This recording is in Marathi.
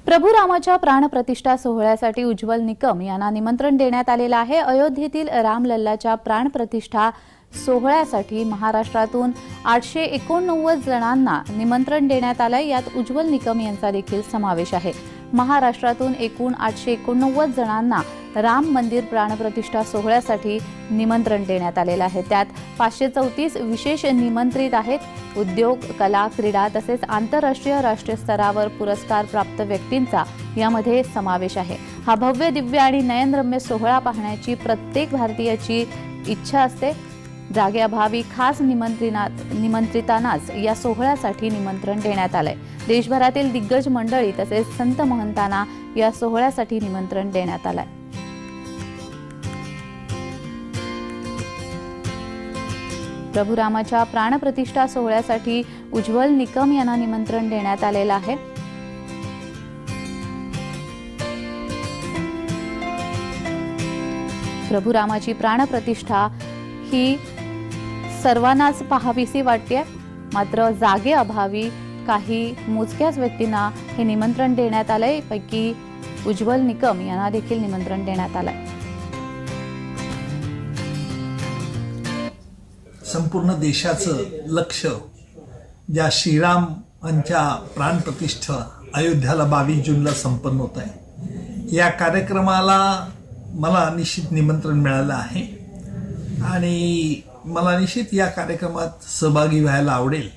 प्रभू रामाच्या प्राणप्रतिष्ठा सोहळ्यासाठी उज्ज्वल निकम यांना निमंत्रण देण्यात आलेलं आहे। अयोध्येतील रामलल्लाच्या प्राणप्रतिष्ठा सोहळ्यासाठी महाराष्ट्रातून 889 जणांना निमंत्रण देण्यात आलंय। यात उज्ज्वल निकम यांचा देखील समावेश आहे। महाराष्ट्रातून एकूण 889 जणांना राम मंदिर प्राणप्रतिष्ठा सोहळ्यासाठी निमंत्रण देण्यात आलेलं आहे। त्यात 534 विशेष निमंत्रित आहेत। उद्योग, कला, क्रीडा तसेच आंतरराष्ट्रीय राष्ट्रीय स्तरावर पुरस्कार प्राप्त व्यक्तींचा यामध्ये समावेश आहे। हा भव्य, दिव्य आणि नयनरम्य सोहळा पाहण्याची प्रत्येक भारतीयाची इच्छा असते। जागेअभावी खास निमंत्रितांनाच या सोहळ्यासाठी निमंत्रण देण्यात आलंय। देशभरातील दिग्गज मंडळी तसेच संत महंतांना या सोहळ्यासाठी निमंत्रण देण्यात आलंय। प्रभू रामाच्या प्राणप्रतिष्ठा सोहळ्यासाठी उज्ज्वल निकम यांना निमंत्रण देण्यात आलेलं आहे। प्रभू रामाची प्राणप्रतिष्ठा ही सर्वांनाच पाहावीशी वाटते, मात्र जागेअभावी काही मोजक्याच व्यक्तींना हे निमंत्रण देण्यात आलंय। पैकी उज्ज्वल निकम यांना देखील निमंत्रण देण्यात आलंय। संपूर्ण देशाचं लक्ष ज्या श्रीरामांच्या प्राणप्रतिष्ठा अयोध्याला 22 जूनला संपन्न होत आहे, या कार्यक्रमाला मला निश्चित निमंत्रण मिळालं आहे आणि मला निश्चित या कार्यक्रमात सहभागी व्हायला आवडेल।